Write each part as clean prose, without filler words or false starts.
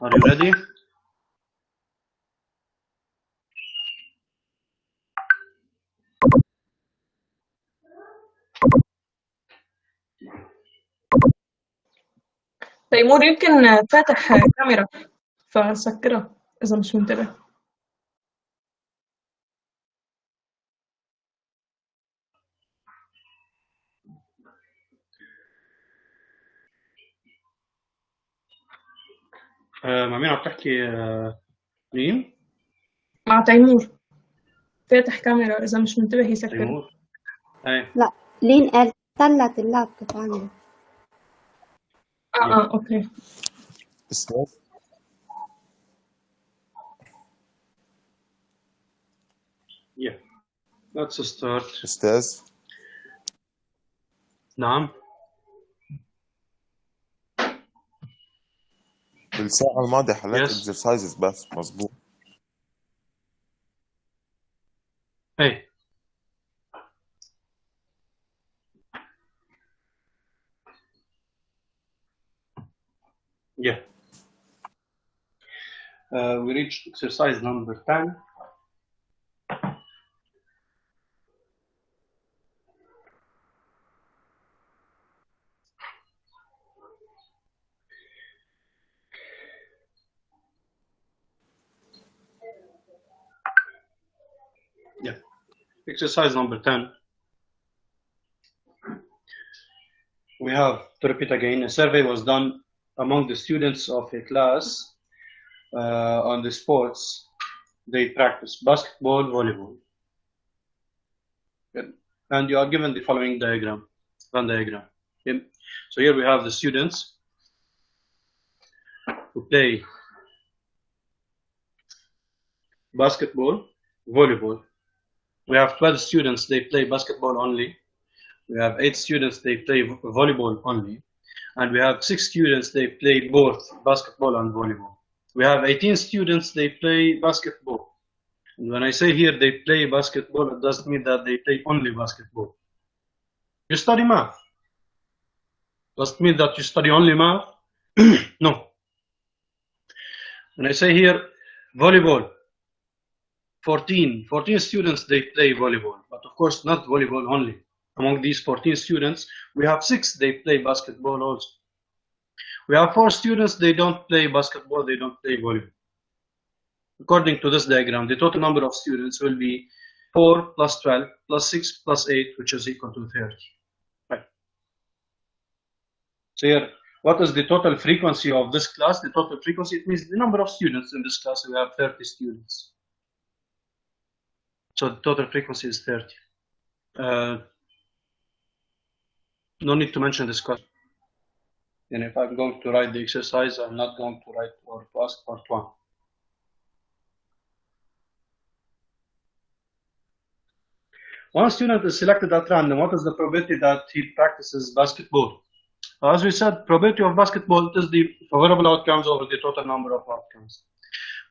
Are you ready? تيمور يمكن فاتح كاميرا فسكرها إذا مش منتبه. مع مين عم تحكي؟ مين؟ مع تيمور فاتح كاميرا إذا مش منتبه يسكر. تيمور؟ ايه لا لين قال طلعت اللابتوب عندي. أوكي. استاذ yeah let's start. استاذ نعم. بالساعة الماضية حليت Yes. exercises بس مظبوط. Hey. Yeah. We reached exercise number 10. Yeah. Exercise number 10. We have to repeat again. A survey was done among the students of a class on the sports they practice: basketball, volleyball. Good. And you are given the following diagram, Venn diagram. Okay. So here we have the students who play basketball, volleyball. We have 12 students, they play basketball only. We have 8 students, they play volleyball only. And we have 6 students, they play both basketball and volleyball. We have 18 students, they play basketball. And when I say here they play basketball, it doesn't mean that they play only basketball. You study math. Does it mean that you study only math? No. When I say here volleyball, 14 students, they play volleyball, but of course not volleyball only. Among these 14 students, we have 6, they play basketball also. We have 4 students, they don't play basketball, they don't play volleyball. According to this diagram, the total number of students will be 4 plus 12 plus 6 plus 8, which is equal to 30. Right. So here, what is the total frequency of this class? The total frequency, it means the number of students in this class. We have 30 students. So the total frequency is 30. No need to mention this question. And if I'm going to write the exercise, I'm not going to write or to ask part 1. One student is selected at random. What is the probability that he practices basketball? As we said, probability of basketball is the favorable outcomes over the total number of outcomes.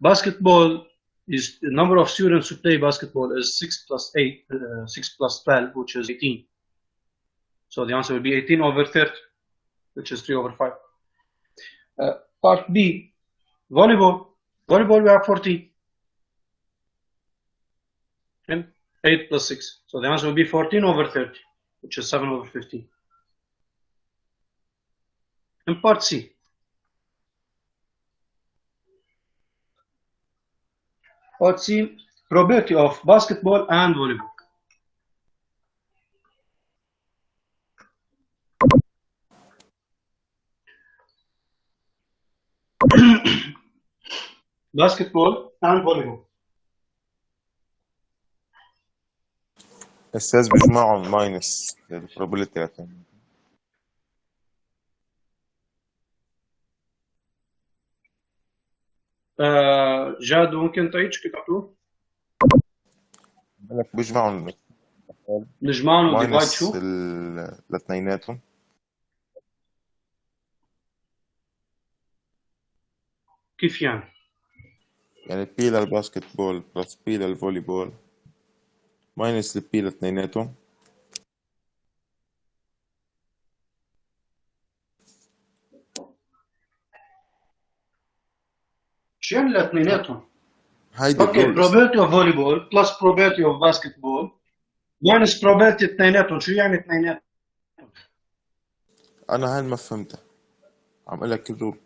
Basketball is the number of students who play basketball is 6 plus 8, 6 plus 12, which is 18. So the answer will be 18 over 30, which is 3 over 5. Part B, volleyball. Volleyball, we have 14. And 8 plus 6. So the answer will be 14 over 30, which is 7 over 15. And part C. Part C, probability of basketball and volleyball. Basketball and volleyball. استاذ بيجمعوا ماينس البروبابيلتي. جاد ممكن تعيد شو كتبتوه؟ بالك بيجمعوا نجمعهم وديفايد ماينس شو؟ الاثنيناتهم. كيف يعني؟ يعني بي للباسكت بول بلس بي للفولي بول ماينس البي لاثنيناتهم. شو يعني الاثنيناتهم؟ هيدي اوكي الرول. probability of volleyball plus probability of basketball minus probability اثنيناتهم. شو يعني اثنيناتهم؟ انا هاي ما فهمتها، عم اقول لك الرول.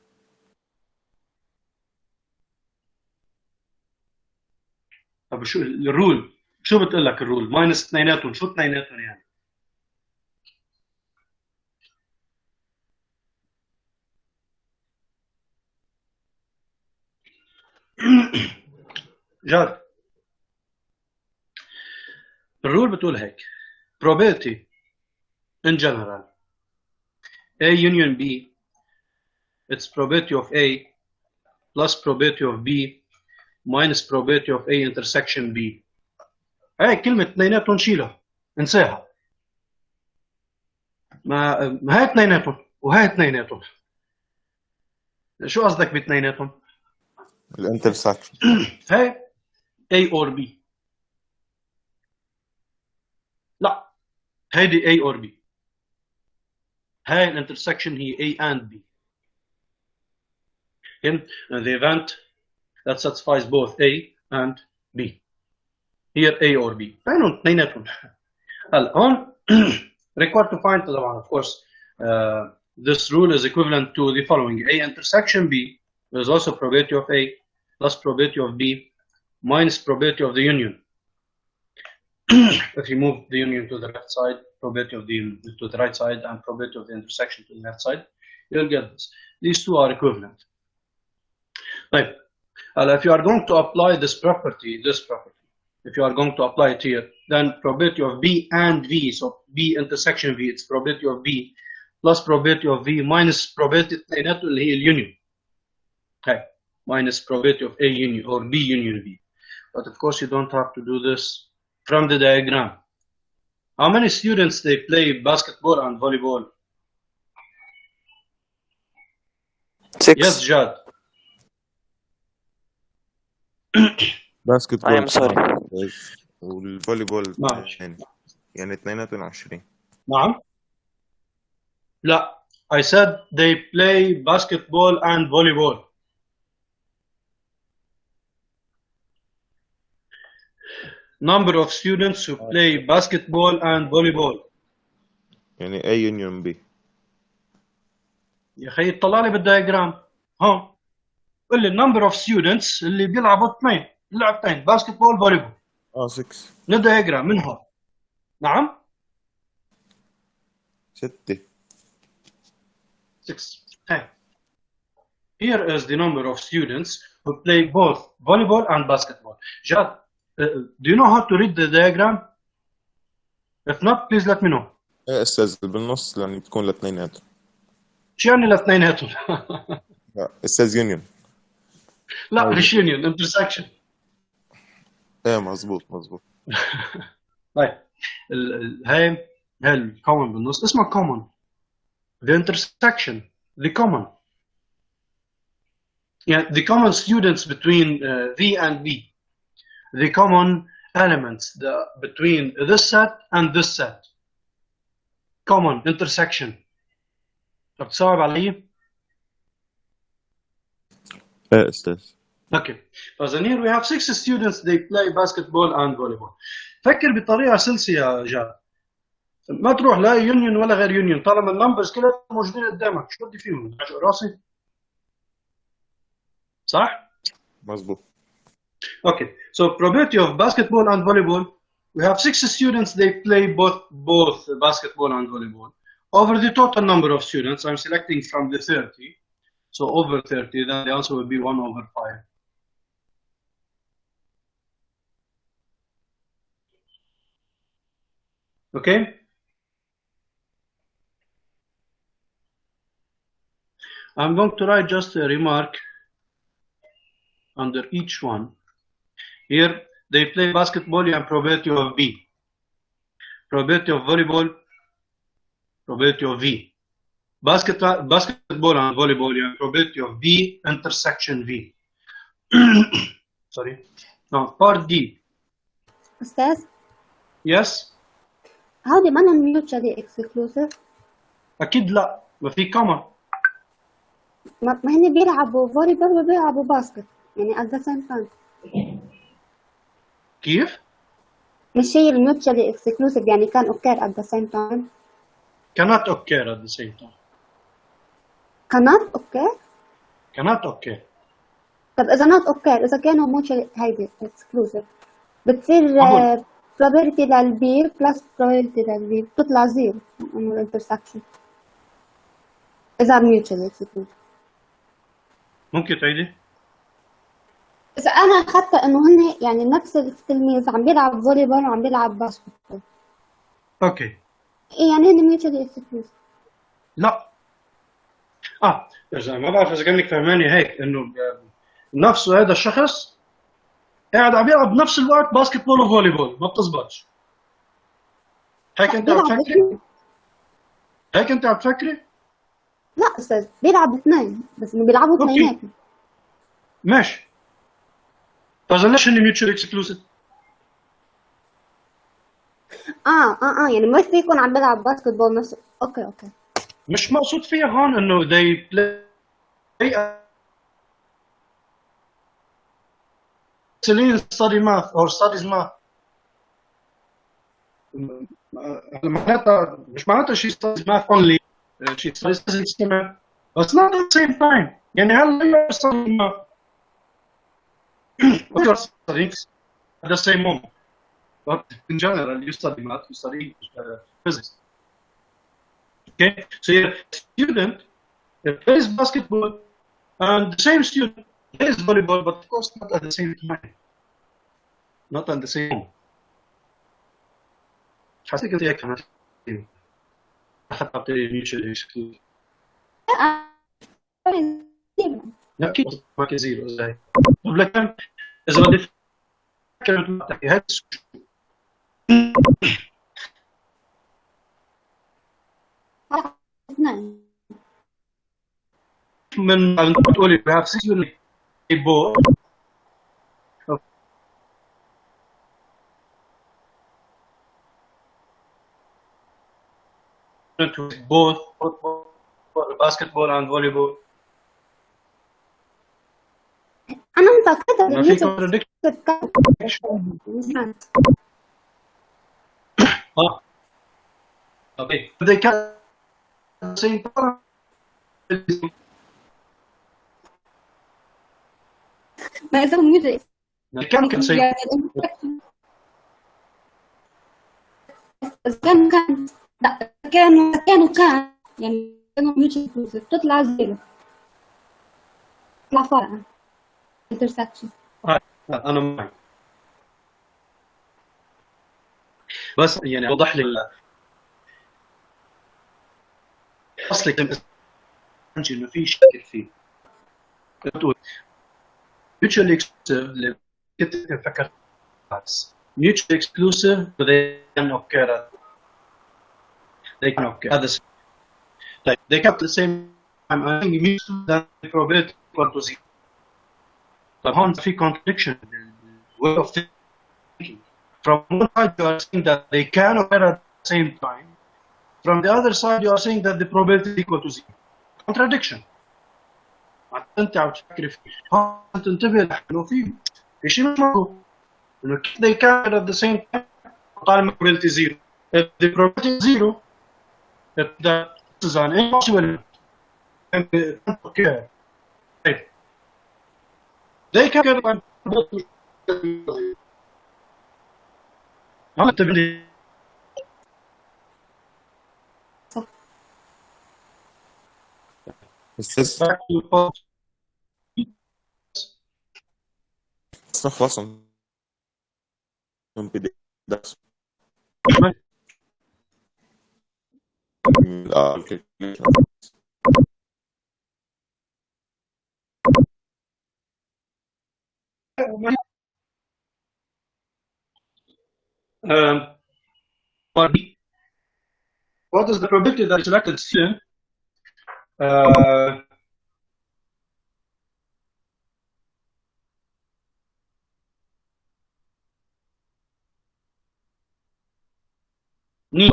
طب شو الرول؟ شو بتقول لك الرول؟ ماينس اثنيناتهم. شو اثنيناتهم يعني؟ جاد الرول بتقول هيك probability in general A union B it's probability of A plus probability of B minus probability of A intersection B. هاي كلمة اثنيناتهم شيلها انساها. ما هاي اثنيناتهم وهاي اثنيناتهم. شو قصدك باثنيناتهم؟ الانترسكشن. هاي A or B. لا هيدي A or B. هاي الانترسكشن هي A and B. In the event that satisfies both A and B. Here A or B. بينهم اثنيناتهم. الآن required to find طبعا of course this rule is equivalent to the following: A intersection B is also probability of A plus probability of B minus probability of the union. If you move the union to the left side, probability of the union to the right side, and probability of the intersection to the left side, you'll get this. These two are equivalent. Right. If you are going to apply this property, if you are going to apply it here, then probability of B and V, so B intersection V, it's probability of B plus probability of V minus probability اللي هي الunion. Okay. Minus probability of A union or B union V. But of course you don't have to do this from the diagram. How many students they play basketball and volleyball? 6. Yes, Jad. باسكت I am sorry. والفوليبول ماشي. 2 يعني اثنيناتهم 20. نعم. لا. I said they play basketball and volleyball. Number of students who play basketball and volleyball. يعني A يونيون B. يا اخي اطلع لي بالدياجرام. ها. قول لي number of students اللي بيلعبوا اثنين لعبتين basketball volleyball. 6. من الدياجرام منها. نعم. 6. 6. Okay. Here is the number of students who play both volleyball and basketball. Jad, do you know how to read the diagram? If not, please let me know. ايه استاذ بالنص لان تكون الاثنيناتهم. شو يعني الاثنيناتهم؟ لا استاذ يونيون. لا مش يونيون intersection. ايه مظبوط. طيب هاي الكومن بالنص اسمه common. The intersection, the common. Yeah, the common students between V and B. The common elements between this set and this set. Common intersection. طب تصاوب علي؟ ايه استاذ. Okay. So here we have 6 students, they play basketball and volleyball. فكر بطريقة سلسة يا جاد. ما تروح لا يونيون ولا غير يونيون طالما النمبرز كلها موجودين قدامك. شو بدي فيهم؟ عشق راسي؟ صح؟ مظبوط. Okay. So probability of basketball and volleyball. We have 6 students, they play both basketball and volleyball. Over the total number of students, I'm selecting from the 30. So over 30, then the answer will be 1/5. Okay? I'm going to write just a remark under each one. Here, they play basketball and probability of B. Probability of volleyball, probability of V. Basketball and volleyball and probability of B intersection V. Sorry. Now, part D. أستاذ Yes? هودي منهم mutually exclusive. أكيد لا. ما في common. ما هن بيلعبوا فولي بول وبيلعبوا باسكت. يعني at the same time. كيف؟ مش هي الميوتشالي اكسكلوسيف يعني كان occur at the same time. cannot occur at the same time. cannot occur. cannot occur. طب إذا not occur إذا كانوا mutually هيدي exclusive بتصير معقول. probability للبي plus probability للبي بتطلع زيرو إنه الانترسكشن إذا mutually exclusive. ممكن تعيدي؟ إذا أنا أخذت إنه هن يعني نفس التلميذ عم بيلعب فولي بول وعم بيلعب باسكت بول. اوكي. يعني هن mutually exclusive. لا. إذا ما بعرف إذا كأنك فهماني هيك إنه نفسه هذا الشخص قاعد عم يلعب بنفس الوقت باسكت بول وفولي بول ما بتزبطش. هيك أنت عم تفكري؟ هيك أنت عم تفكري؟ لا أستاذ بيلعب اثنين بس إنه بيلعبوا أوكي. اثنينات. ماشي. فإذا ليش هن ميوتشوال اكسكلوسيف؟ يعني ما فيكم عم بيلعب باسكت بول نفس. اوكي مش مقصود فيها هون إنه they play Celine study math or studies math. معناتها مش معناتها she studies math only. She studies physics كمان. But it's not at the same time. يعني هلا you're studying math. But you're studying at the same moment. But in general, you study math, you study physics. Okay, so you're a student plays basketball, and the same student plays volleyball, but of course not at the same time. Not at the same moment. حسيت كنت هيك أنا أخذت أعطي mutual exclusive. لا أكيد ما زيرو إزاي؟ طب لكن إذا بدي أفكر تحكي هاي من تقولي we have 6 units both both basketball and volleyball. أنا متأكدة ما في contradiction. Okay. They can say ما إذا ميوزك they can say كان لا كان يعني كانوا ميوتشوال اكسكلوسيف تطلع زيرو تطلع فرقة intersection. أنا معك. بس يعني وضح لي أصلك إنه في شكل فيه. تقول mutually exclusive اللي كنت فكرت mutually exclusive they can occur at the same time. They kept the same time. I think mutual that the probability equal to zero. طب هون في contradiction way of thinking. From one side you are saying that they can occur at the same time. From the other side you are saying that the probability is equal to zero. Contradiction. أنت عم تفكر فيه. هون تنتبه إنه في شيء مش مفهوم. إنه they can at the same time. طالما probability zero. If the probability is zero, if that is an impossible, then they can't occur. Right. They can occur both. ما تبني. أستاذ خلاص من بداية الدرس. What is the probability that selected student need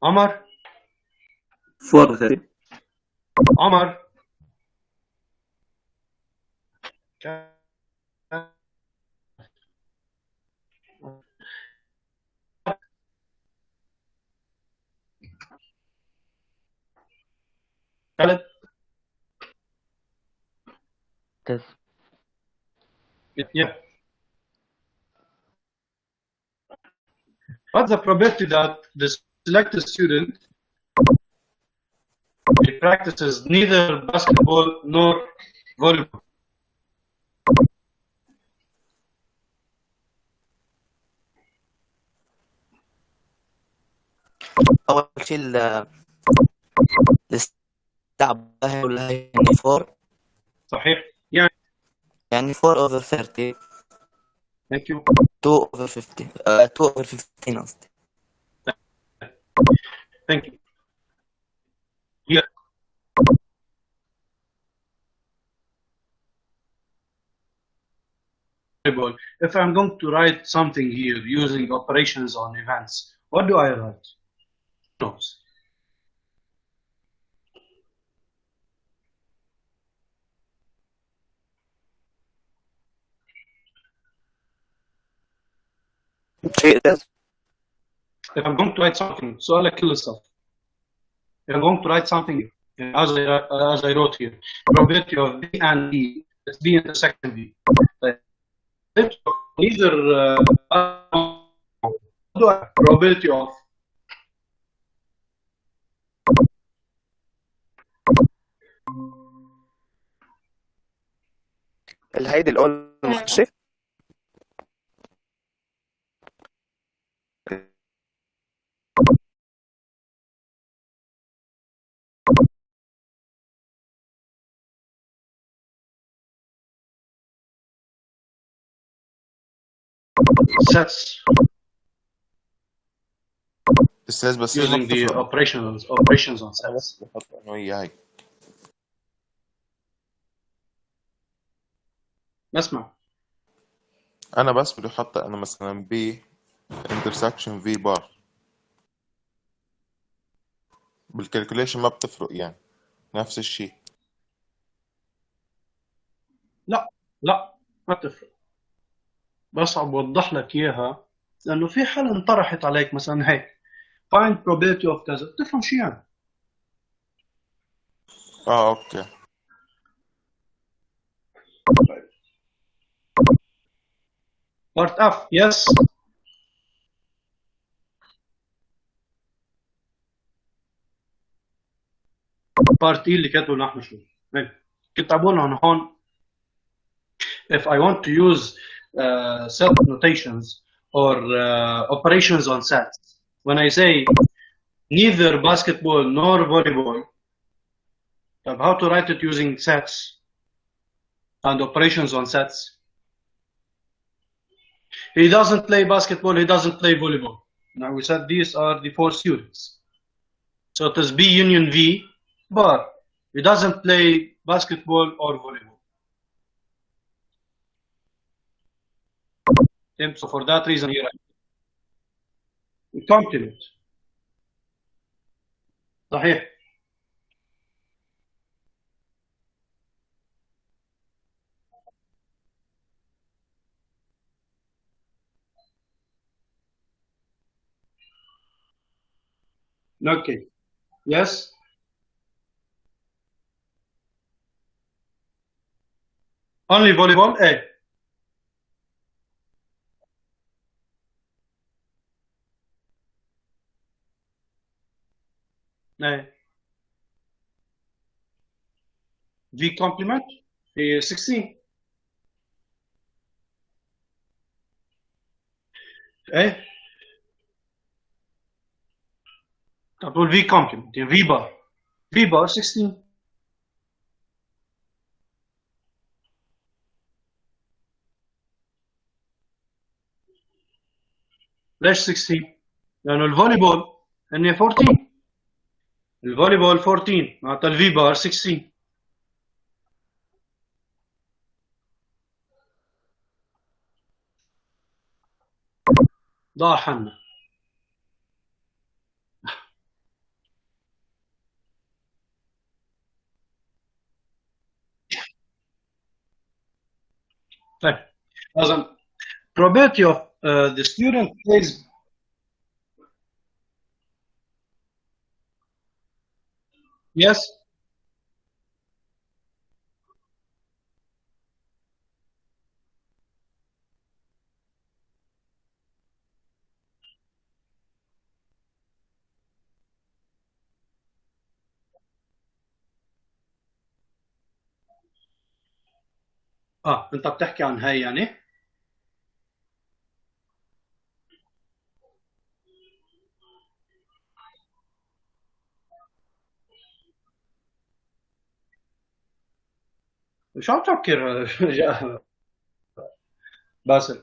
عمر 4 over 30. عمر Khaled? Yes. Yeah. What's the probability that the selected student practices neither basketball nor volleyball? أول شيء الساعة ولا يعني 4 صحيح يعني يعني 4 over 30 thank you 2 over 50 2 over 15 قصدي. thank you here volleyball. If I'm going to write something here using operations on events, what do I write? Notes. شيء ده If I'm going to write something, سؤالك كل الصف. If I'm going to write something as I wrote here, probability of B and B, it's B intersection B. Either probability of الهيدي الأول مخشي sets استاذ بس هي ما using the بتفرق. operations on انا sets. بس بحط انه هي هيك. نسمع. انا بس بدي احط انا مثلا بي intersection في بار. بالكالكوليشن ما بتفرق يعني نفس الشيء. لا ما تفرق، بس عم بوضح لك اياها لانه في حالة انطرحت عليك مثلا هيك find probability of كذا، بتفهم شو يعني. اوكي. Part F yes. Part E اللي كاتبه نحن شو هيك كنت عم بقول هون if I want to use set notations or operations on sets, when I say neither basketball nor volleyball, how to write it using sets and operations on sets? He doesn't play basketball, he doesn't play volleyball. Now we said these are the 4 students. So it is B union V, but he doesn't play basketball or volleyball. So for that reason here, complement. صحيح. Okay. Yes. Only volleyball. A. A. V complement. A 16. A. تقول V complement. V bar. V bar 16. ليش 16؟ لأنه الفوليبول هن 14. الفوليبول 14 معناتها الفي بار 16. ضاع حنا. طيب as a probability of the student plays yes انت بتحكي عن هاي يعني شو عم تفكر باسل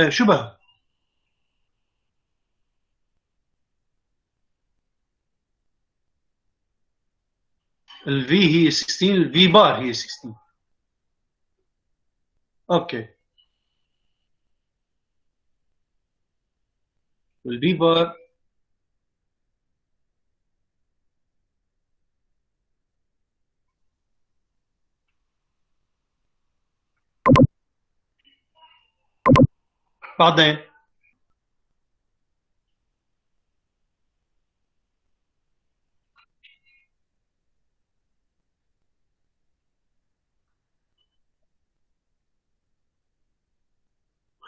شبه الفي هي 16 الفي بار هي 16 اوكي والفي بار بعدين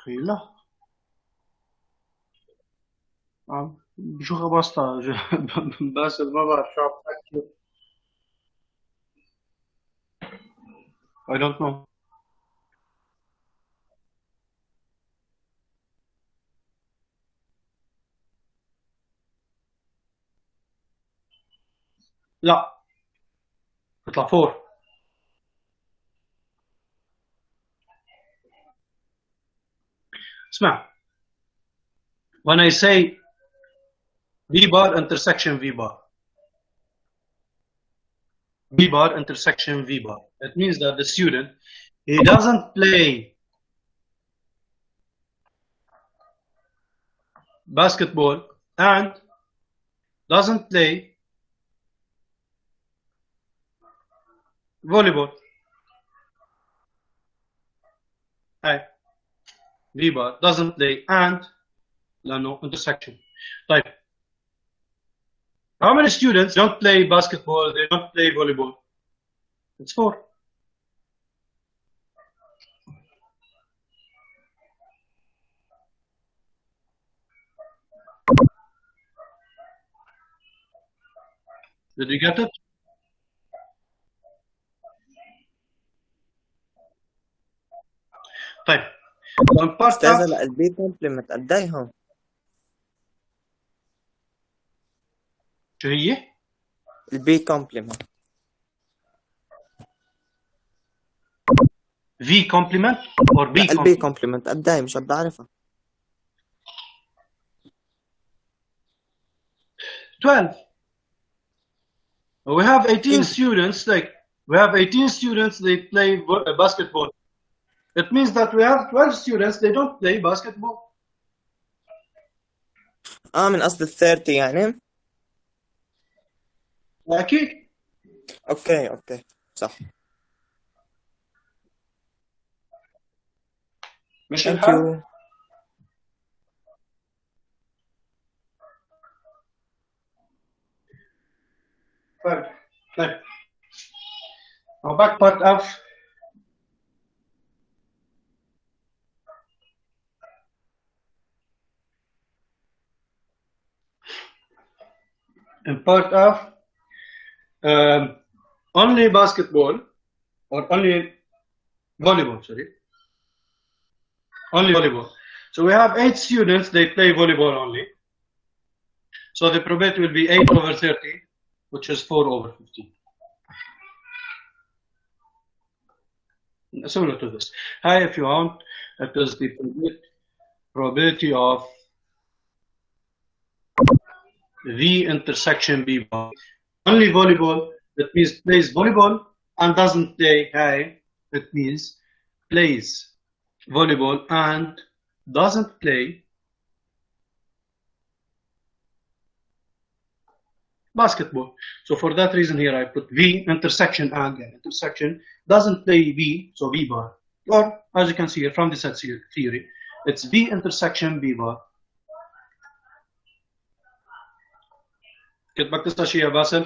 لا شو خبصتها باسل ما بعرف شو عم تحكي I don't know لا بيطلع 4 اسمع when I say V bar intersection V bar V bar intersection V bar it means that the student he doesn't play basketball and doesn't play volleyball هاي V bar doesn't play and لأنه intersection طيب how many students don't play basketball they don't play volleyball it's 4 did you get it طيب one part أستاذ of هلا البي كومبلمنت قديهم؟ شو هي البي كومبلمنت V complement or B لا البي complement كومبلمنت قدي مش بدي أعرفها 12 we have 18 إيه. students like we have 18 students they play basketball it means that we have 12 students they don't play basketball من قصد ال 30 يعني؟ أكيد اوكي صح مش ثانك الحال يو طيب now back part of in part of only basketball or only volleyball sorry only volleyball so we have 8 students they play volleyball only so the probability will be 8 over 30 which is 4 over 15 similar to this hi if you want it is the probability of V intersection B bar. Only volleyball, that means plays volleyball and doesn't play high, that means plays volleyball and doesn't play basketball. So for that reason here I put V intersection angle. Intersection doesn't play B, so B bar. Or as you can see here from the set theory, it's B intersection B bar. كنت بدك تسأل شيء يا باسل؟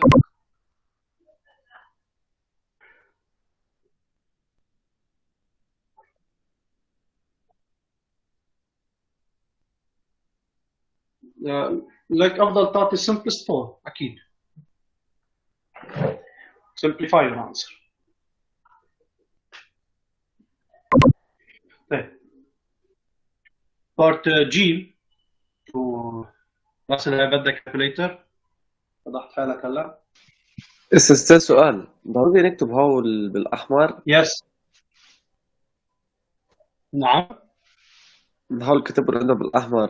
لك أفضل تعطي simplest form أكيد. Simplify your answer. طيب. Part G باسل هي بدك calculator. وضحت حالك هلا؟ استاذ سؤال ضروري نكتب هو بالاحمر يس. نعم. هو كتب عندنا بالاحمر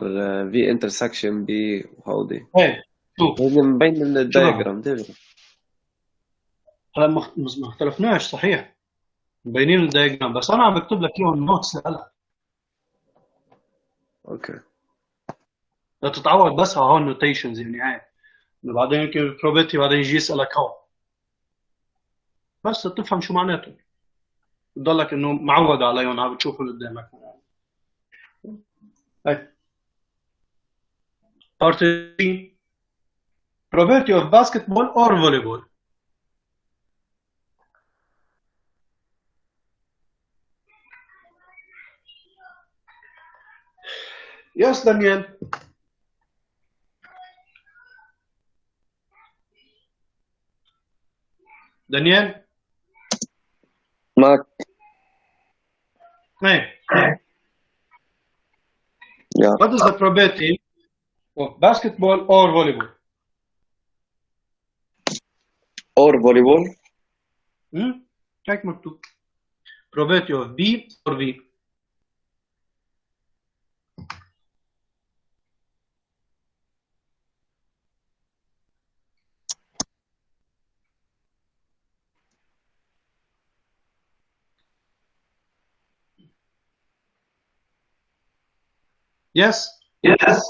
في انترسكشن بي وهودي ايه شوف هذا مبين من الدايجرام هلا ما اختلفناش صحيح مبينين الدايجرام بس انا عم بكتب لك اياهم نوتس هلا. اوكي لا تتعود بس على هون النوتيشنز يعني هاي بعدين يمكن probability بعدين يجي يسألك هون بس تفهم شو معناته بتضلك انه معود عليهم عم بتشوفه اللي قدامك. هاي part 3 probability of basketball or volleyball. Yes, Daniel. Daniel? معك. Hey. Yeah. What is the probability of basketball or volleyball? Or volleyball? هيك مكتوب. Probability of B or V. Yes. Yes.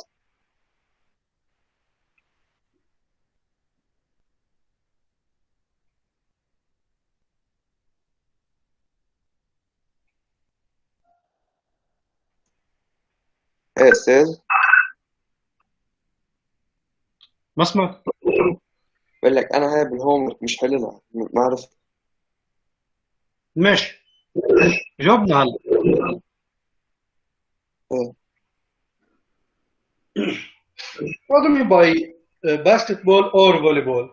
ايه استاذ ما سمعت. بقول لك انا هاي بالهوم مش حللها ما عرفت. ماشي جاوبنا هلا. What do you mean by basketball or volleyball?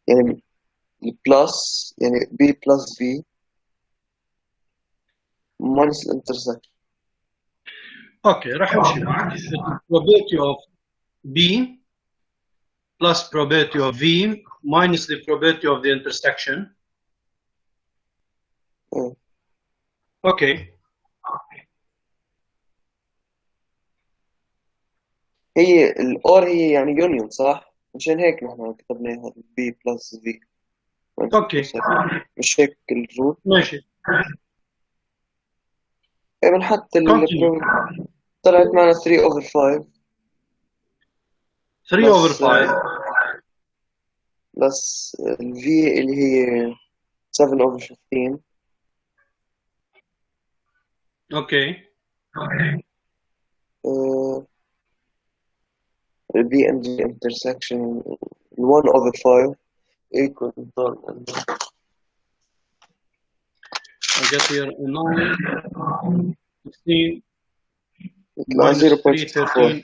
يعني البلس يعني B plus V minus الانترسكشن. اوكي راح امشي معك. Probability of B plus probability of V minus the probability of the intersection. اوكي. هي الأور هي يعني يونيون صح؟ مشان هيك نحن كتبناها B plus V. اوكي مش هيك الرول؟ ماشي. بنحط طلعت معنا 3 over 5. 3 over 5 بس ال V اللي هي 7 over 15. اوكي. ال B and the intersection 1 over 5 equal I get here 9 16 يطلع minus 3 13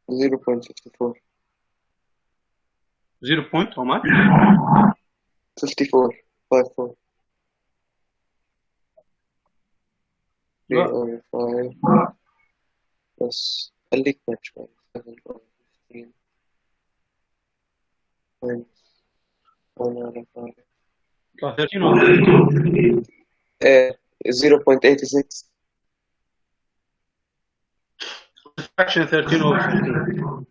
0.54. 0 point how much? 54. 54. 3 over 5 بس خليك مات شوي 7 over 15 minus 1 over 5 13 or 15 0.86. fraction 13 over 15.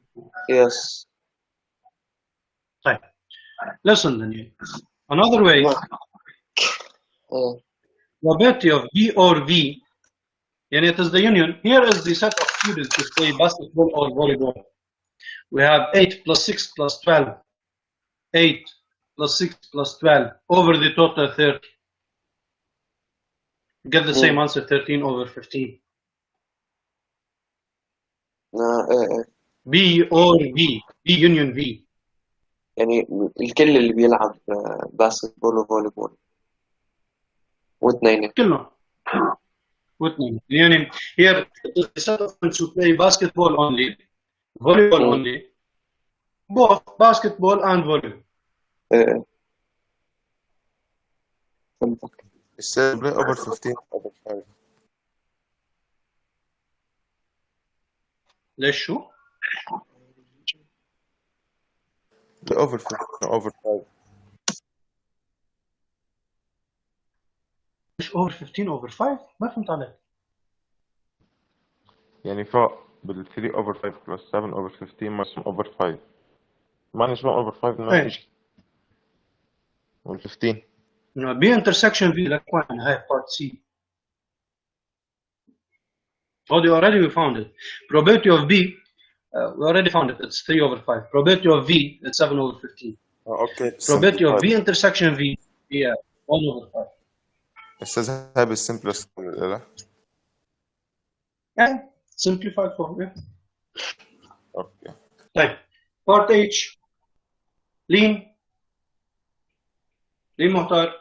Yes. طيب. Listen then. Another way, probability of B or V, and it is the union. Here is the set of students who play basketball or volleyball. We have 8 plus 6 plus 12. 8 plus 6 plus 12 over the total 30. Get the same answer, 13 over 15. B or V, B union V. يعني الكل اللي بيلعب باسكتبول وفولي بول واثنين. كلهم. واثنين. يعني here the set of students who play basketball only, volleyball only, both basketball and volleyball. فهمتك. السالب play over 15 over 5. ليش شو؟ play over 15 over 5. ليش over 15 over 5؟ ما فهمت عليك. يعني فوق بال 3 over 5 plus 7 over 15 minus 1 over 5 minus 1 over 5 ما ايه. فيش وال 15 B intersection V لك وين هاي part C. Oh, we found it. Probability of B, we already found it. It's 3 over 5. Probability of V, it's 7 over 15. اوكي. Probability of V intersection V, yeah, 1 over 5. استاذ هاي بالsimplest لا. Yeah, simplified form. Yeah. اوكي. طيب. Part H. Lean مختار.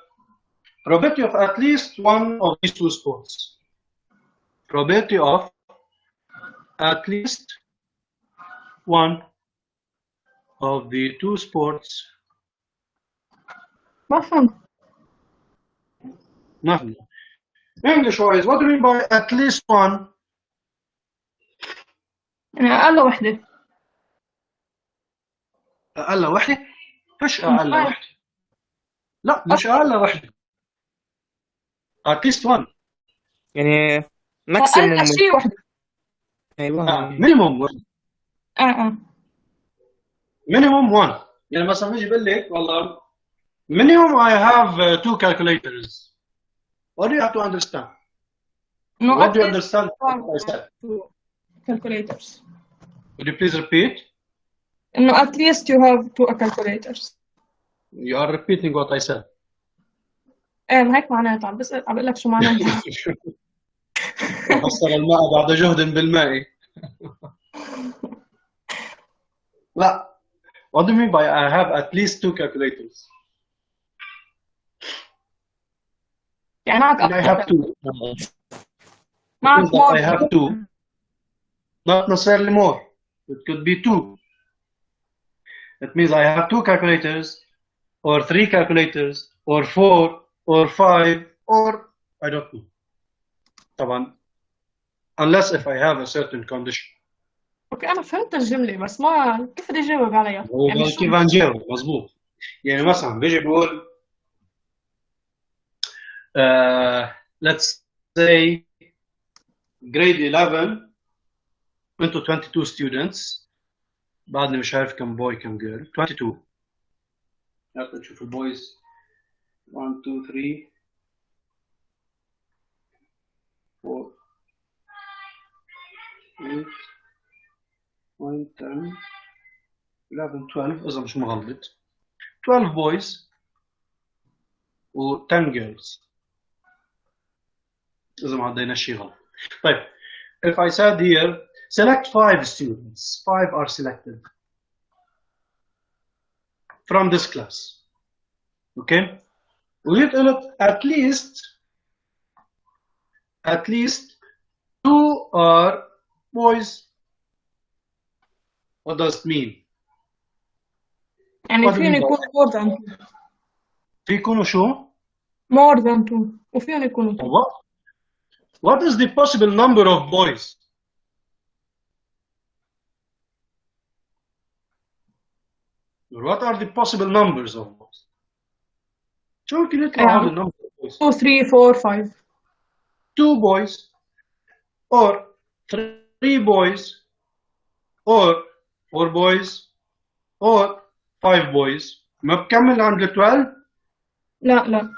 Probability of at least one of these two sports. Probability of at least one of the two sports. ما فهمت. Nothing. English wise, what do you mean by at least one? يعني أقل وحدة. أقل وحدة؟ مش أقل وحدة. لا مش أقل وحدة. At least one. يعني ماكسيموم. أقل شيء وحدة. ايوه. minimum. minimum one. يعني مثلا بيجي بقول لك والله minimum I have 2 calculators. What do you have to understand? No, What do you understand? I said. Calculators. Would you please repeat? No, at least you have 2 calculators. You are repeating what I said. ما هيك معناته عم بقول لك شو معناته. حصل الماء بعد جهد بالماء. لا. What do you mean by I have at least 2 calculators? يعني معك I have 2. معك I have 2. Not necessarily more. It could be 2. It means I have 2 calculators, or 3 calculators, or 4, or 5, or I don't know. طبعا. Unless if I have a certain condition. اوكي انا فهمت الجمله بس ما كيف بدي اجاوب عليها. هو يعني كيف نجاوب مظبوط. يعني مثلا بيجي بقول let's say grade 11 into 22 students. بعدني مش عارف كم boy كم girl. 22. يلا نشوف البويز. 1 2 3 4 8 9 10 11 12 إذا مش مغلط. 12 boys و 10 girls إذا ما عدينا شيء غلط. طيب if I said here select 5 students, 5 are selected from this class. Okay? وجيت قلت at least 2 are boys. What does it mean? يعني فيهم يكونوا more than 2. في يكونوا شو؟ more than 2 وفيهم يكونوا 2. What is the possible number of boys? What are the possible numbers of boys? شو ممكن يطلع هذا النمبر of boys؟ 2 3 4 5. 2 boys or 3 3 boys or 4 boys or 5 boys ما بكمل عند ال 12 لا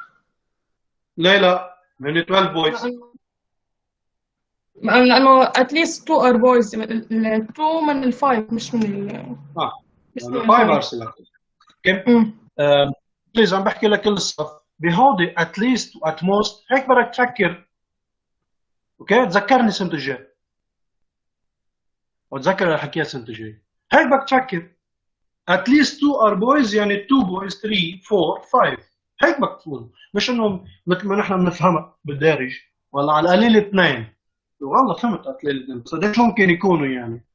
لا من 12 boys لأنه at least 2 are boys. 2 من ال 5 مش من ال مش من 5 are ال 5. selected. اوكي بليز عم بحكي لك كل الصف بهودي at least و at most هيك بدك تفكر. اوكي تذكرني السنة الجاي وتذكر اللي حكيها السنة الجاي. هيك بدك تفكر at least 2 are boys يعني 2 boys 3 4 5 هيك بدك تقول مش انه مثل ما نحن بنفهمها بالدارج والله على القليل 2 والله فهمت على القليل 2 بس قديش ممكن يكونوا يعني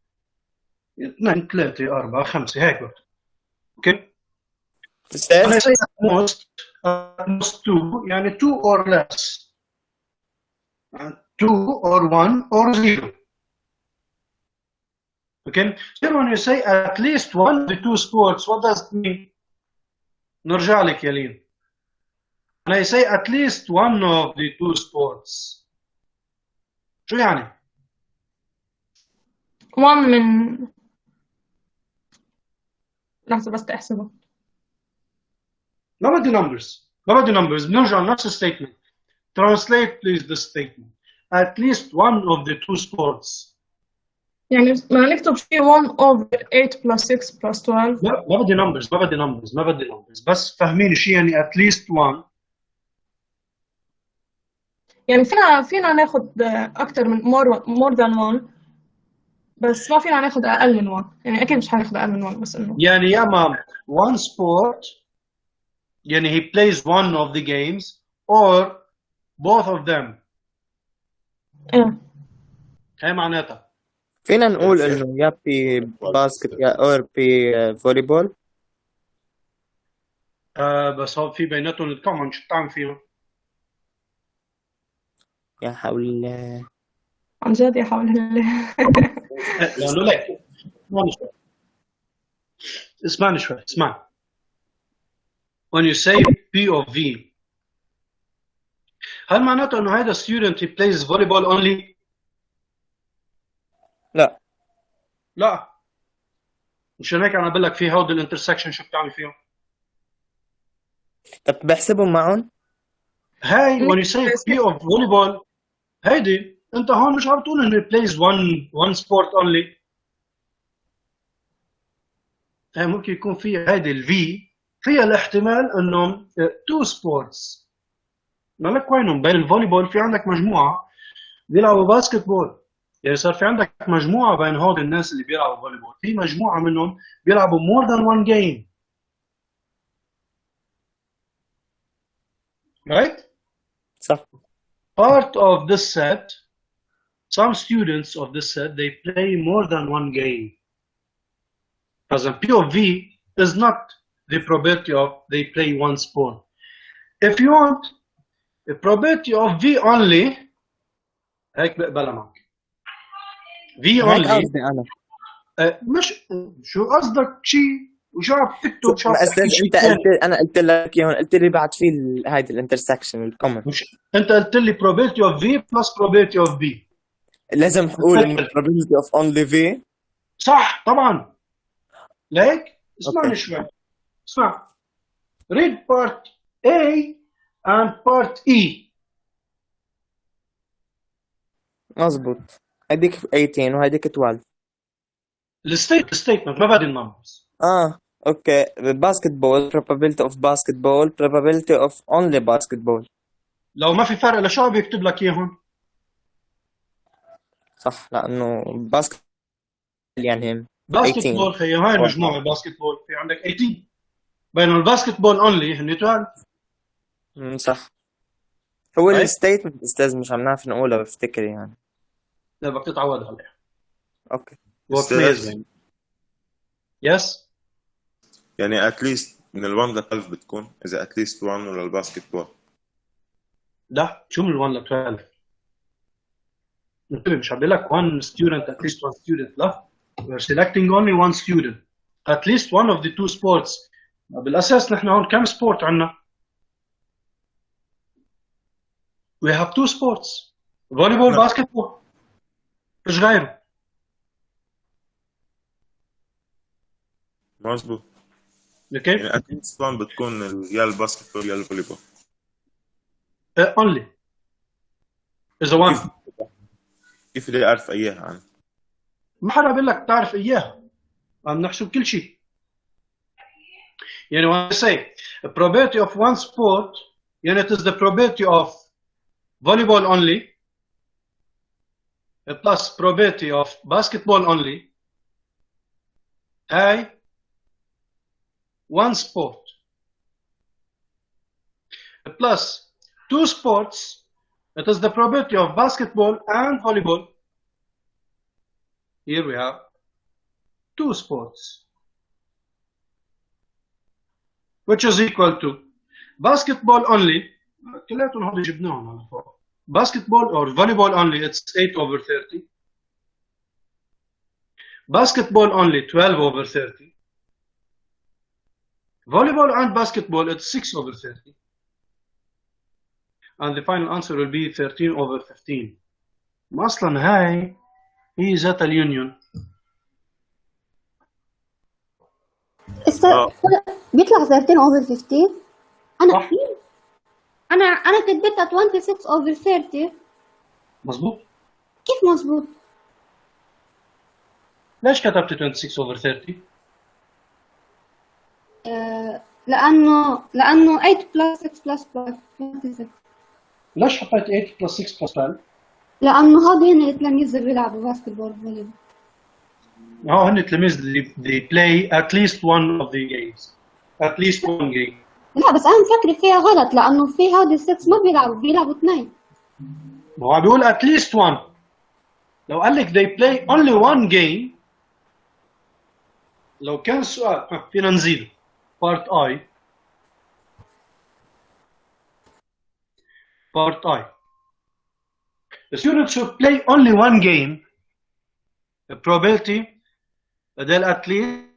2 3 4 5 هيك بدك. اوكي أنا say at most 2 يعني 2 or less 2 or 1 or 0. Okay so when you say at least one of the two sports what does it mean? نرجع لك يا لين. when I say at least one of the two sports شو يعني؟ 1 من لحظة بس تحسبه. ما بدي numbers بنرجع لنفس الستيتمنت. Translate please this statement. At least one of the two sports. يعني ما نكتب شيء 1 over 8 plus 6 plus 12. ما بدي numbers بس فهميني شيء يعني at least one. يعني فينا ناخد أكتر من more than 1 بس ما فينا ناخد أقل من 1. يعني أكيد مش هناخد أقل من 1 بس إنه يعني يا مام one sport يعني he plays one of the games or both of them. هاي معناتها فينا نقول إنه يا بي باسكت يا أور بي فولي بول. بس هو في بيناتهم الكومن شو بتعمل فيهم؟ يا حول الله عن جد يا حول الله. لأنه لك اسمعني شوي اسمع. when you say P of V هل معناته انه هذا student he plays volleyball only؟ لا مشان هيك انا بقول لك في هود الانترسكشن شو بتعمل فيهم؟ طب بحسبهم معهم؟ هاي when you say P of volleyball هيدي انت هون مش عم تقول انه he plays one sport only. هاي ممكن يكون فيها هيدي الفي فيها الاحتمال انهم two sports. مالك وينهم بين الفوليبول في عندك مجموعة بيلعبوا باسكت بول يعني صار في عندك مجموعة بين هود الناس اللي بيلعبوا فوليبول في مجموعة منهم بيلعبوا more than one game. right? صح. part of this set some students of this set they play more than one game. As a P of V is not the probability of they play one sport. If you want the probability of V only هيك بقبلها معك. V هيك only قصدي أنا. مش شو قصدك شيء وشو عم تكتب شو عم أستاذ تحكي أنا قلت لك إياهم قلت لي بعد في هيدي الانترسكشن الكومن. مش انت قلت لي probability of V plus probability of B. لازم تقول إنه probability of only V. صح طبعا. ليك اسمعني شوي اسمع read part A and part E. مظبوط هديك 18 وهديك 12. الستيتمنت ما بدي النمبرز. اوكي basketball probability of basketball probability of only basketball. لو ما في فرق لشو بيكتب لك اياهم؟ صح لانه باسكت يعني باسكت بول خيي هاي المجموعه الباسكت بول في عندك 18 بينما الباسكت بول اونلي هن 12. صح هو الستيتمنت استاذ مش عم نعرف نقولها بفتكر يعني. لا بدك تتعود عليها. اوكي يس يعني اتليست من ال1 ل12 بتكون اذا اتليست 1 ولا الباسكت بول. لا شو من ال1 ل12 انتبه مش عم بقول لك one student at least one student لا we're selecting only one student at least one of the two sports. بالاساس نحن هون كم سبورت عندنا؟ we have two sports volleyball basketball مش غيره. مظبوط. Okay. يعني اتليست 1 بتكون يا الباسكت بول يا الفولي بول. Only is a one. كيف بدي اعرف اياها انا؟ ما حدا بقول لك تعرف اياها، عم نحسب كل شيء. يعني when I say a probability of one sport, يعني it is the probability of volleyball only plus probability of basketball only. هاي one sport plus two sports, it is the probability of basketball and volleyball. Here we have two sports, which is equal to basketball only. كلياتهم هذول جبناهم على فوق. Basketball or volleyball only, it's 8/30. Basketball only, 12/30. Volleyball and basketball, it's 6/30. And the final answer will be 13/15. أصلا هاي هي ذات اليونيون. بيطلع 13/15. صح؟ أنا كتبتها 26/30. مظبوط. كيف مظبوط؟ ليش كتبت 26/30؟ لأنه 8 plus 6 plus 26. ليش حطيت 8 plus 6 plus 12؟ لأنه هذين التلاميذ اللي بيلعبوا باسكتبول فوليبول. هن التلاميذ اللي they play at least one of the games. At least one game. لا بس أنا مفكرة فيها غلط، لأنه في هذه 6 ما بيلعبوا 2. ما هو بيقول at least one. لو قال لك they play only one game، لو كان السؤال فينا نزيد part I. Part I. The students who play only one game, the probability they'll at least